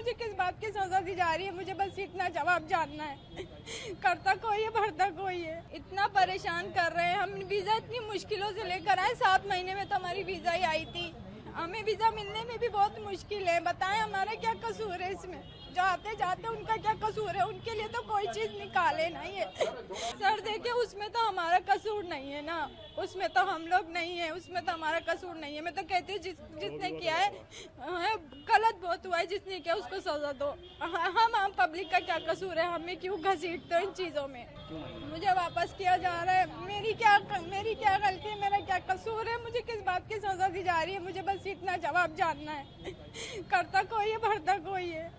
मुझे किस बात की सजा दी जा रही है, मुझे बस इतना जवाब जानना है। करता कोई है, भरता कोई है। इतना परेशान कर रहे हैं। हम वीजा इतनी मुश्किलों से लेकर आए, 7 महीने में तो हमारी वीजा ही आई थी। हमें वीजा मिलने में भी बहुत मुश्किल है। बताएं हमारा क्या कसूर है इसमें? जो आते जाते उनका क्या कसूर है? उनके लिए तो कोई चीज निकाले नहीं है। सर देखिए, उसमें तो हमारा कसूर नहीं है ना, उसमें तो हम लोग नहीं है, उसमें तो हमारा कसूर नहीं है। मैं तो कहती हूँ जिसने किया है गलत बहुत हुआ है, जिसने किया उसको सजा दो। हम आम पब्लिक का क्या कसूर है? हमें क्यों घसीटते हो इन चीजों में? मुझे वापस किया जा रहा है। मेरी क्या गलती है? मेरा क्या कसूर है? मुझे किस बात की सजा दी जा रही है? मुझे बस इतना जवाब जानना है। करता कोई है, भरता कोई है।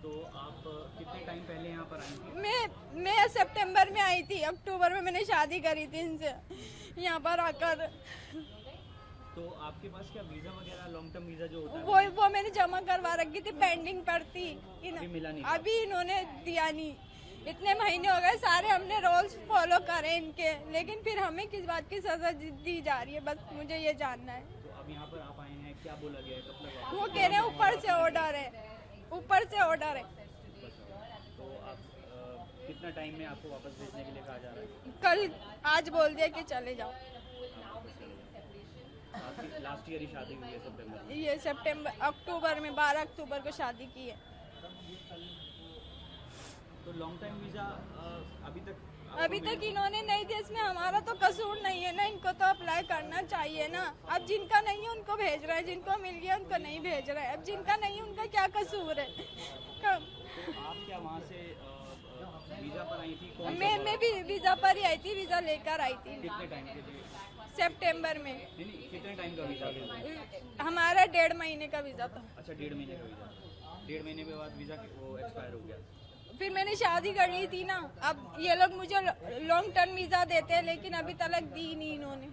तो आप कितने टाइम पहले यहाँ पर आई थी? मैं सितंबर में आई थी। अक्टूबर में मैंने शादी करी थी इनसे यहाँ पर आकर। तो आपके पास क्या वीजा वगैरह लॉन्ग टर्म वीजा जो होता है वो मैंने जमा करवा रखी थी, पेंडिंग पर थी। अभी मिला नहीं? अभी इन्होंने दिया नहीं। इतने महीने हो गए, सारे हमने रूल्स फॉलो करे इनके, लेकिन फिर हमें किस बात की सजा दी जा रही है, बस मुझे ये जानना है। तो अब यहाँ पर आप आए हैं, क्या बोला गया है, कब तक? वो कह रहे हैं ऊपर से ऑर्डर है, ऊपर से ऑर्डर है। तो आप कितना टाइम में आपको वापस भेजने के लिए कहा जा रहा है? कल आज बोल दिया कि चले जाओ। आपकी लास्ट ईयर ही शादी हुई है सितंबर में? ये अक्टूबर में 12 अक्टूबर को शादी की है। तो लॉन्ग टाइम वीजा अभी तक इन्होंने नहीं दिया। इसमें हमारा तो कसूर नहीं है ना, इनको तो अप्लाई करना चाहिए ना। अब जिनका नहीं है उनको भेज रहे हैं, जिनको मिल गया उनको नहीं भेज रहे हैं। अब जिनका नहीं है उनका क्या कसूर है? तो आप क्या वहाँ से वीजा पर आई थी? मैं भी वीजा पर ही आई थी, वीजा लेकर आई थी। कितने टाइम के लिए? सितंबर में। नहीं, कितने टाइम का वीजा था? हमारा 1.5 महीने का वीजा था। अच्छा, 1.5 महीने का वीजा। 1.5 महीने के बाद वीजा वो एक्सपायर हो गया। फिर मैंने शादी कर ली थी ना। अब ये लोग मुझे लॉन्ग टर्म वीजा देते हैं, लेकिन अभी तक दी नहीं इन्होंने।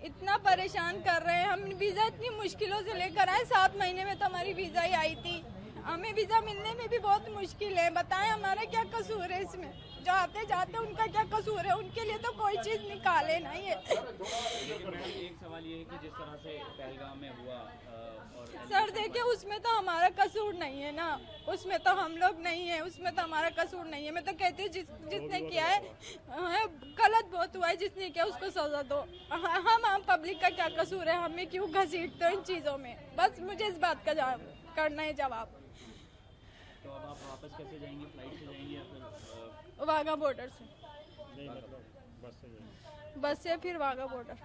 इतना परेशान कर रहे हैं। हम वीजा इतनी मुश्किलों से लेकर आए, 7 महीने में तो हमारी वीजा ही आई थी। हमें वीजा मिलने में भी बहुत मुश्किल है। बताएं हमारा क्या कसूर है इसमें? जो आते जाते उनका क्या कसूर है? उनके लिए तो कोई चीज निकाले नहीं है। एक सवाल ये है कि जिस तरह से पहलगाम में हुआ और सर देखिए, उसमें तो हमारा कसूर नहीं है ना, उसमें तो हम लोग नहीं है, उसमें तो हमारा कसूर नहीं है। मैं तो कहती हूँ जिसने किया है गलत बहुत हुआ है, जिसने किया उसको सजा दो। हम आम पब्लिक का क्या कसूर है? हमें क्यों घसीटते हो इन चीजों में? बस मुझे इस बात का करना है जवाब। तो अब आप वापस कैसे जाएंगे? फ्लाइट से जाएंगे या फिर वाघा बॉर्डर से? नहीं, मतलब बस से फिर वाघा बॉर्डर।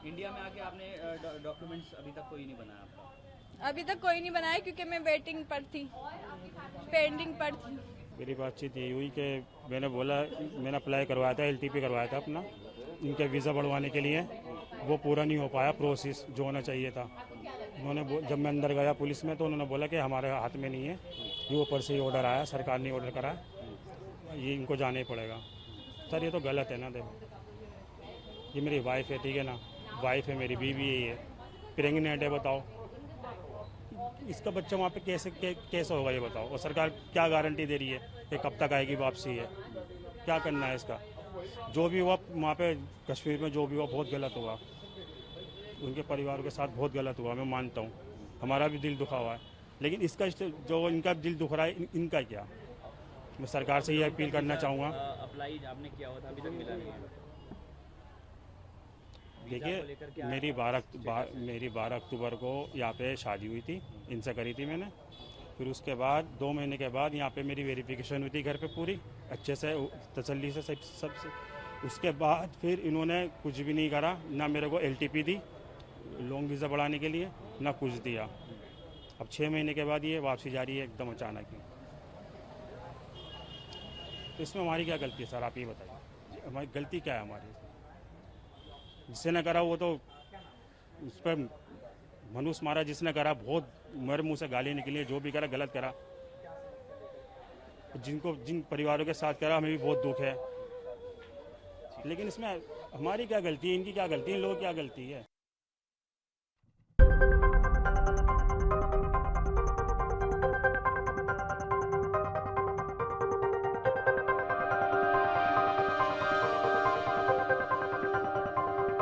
इंडिया में आके आपने डॉक्यूमेंट्स अभी तक कोई नहीं बनाया आपका? अभी तक कोई नहीं बनाया, क्योंकि मैं वेटिंग पर थी, पेंडिंग पर थी। मेरी बातचीत यही हुई कि मैंने अप्लाई करवाया था, LTP करवाया था अपना, इनका वीज़ा बढ़वाने के लिए। वो पूरा नहीं हो पाया, प्रोसेस जो होना चाहिए था। उन्होंने जब मैं अंदर गया पुलिस में, तो उन्होंने बोला कि हमारे हाथ में नहीं है, ये ऊपर से ही ऑर्डर आया, सरकार ने ऑर्डर करा, ये इनको जाना ही पड़ेगा। सर ये तो गलत है ना। देखो, ये मेरी वाइफ है, ठीक है ना, वाइफ है, मेरी बीवी है, प्रेगनेंट है। बताओ इसका बच्चा वहाँ पे कैसे होगा, ये बताओ। और सरकार क्या गारंटी दे रही है कि कब तक आएगी वापसी है? क्या करना है इसका? जो भी हुआ वहाँ पे कश्मीर में, जो भी हुआ बहुत गलत हुआ, उनके परिवार के साथ बहुत गलत हुआ, मैं मानता हूँ। हमारा भी दिल दुखा हुआ है, लेकिन इसका जो इनका दिल दुख रहा है, इनका क्या? मैं सरकार से ये अपील करना चाहूँगा। अप्लाई आपने किया हुआ था, अभी तक मिला नहीं है? देखिए, मेरी 12 अक्टूबर को यहाँ पे शादी हुई थी, इनसे करी थी मैंने। फिर उसके बाद 2 महीने के बाद यहाँ पे मेरी वेरिफिकेशन हुई थी घर पे पूरी अच्छे से, तसल्ली से सब से। उसके बाद फिर इन्होंने कुछ भी नहीं करा, ना मेरे को LTP दी लॉन्ग वीज़ा बढ़ाने के लिए, ना कुछ दिया। अब 6 महीने के बाद ये वापसी जा रही है एकदम अचानक ही। तो इसमें हमारी क्या गलती है सर, आप ये बताइए, हमारी गलती क्या है? हमारी जिसने न करा वो तो उस पर मनुष्य मारा, जिसने करा बहुत मेरे मुंह से गाली निकली, जो भी करा गलत करा। जिन परिवारों के साथ करा, हमें भी बहुत दुख है, लेकिन इसमें हमारी क्या गलती है, इनकी क्या गलती है, इन लोगों की क्या गलती है?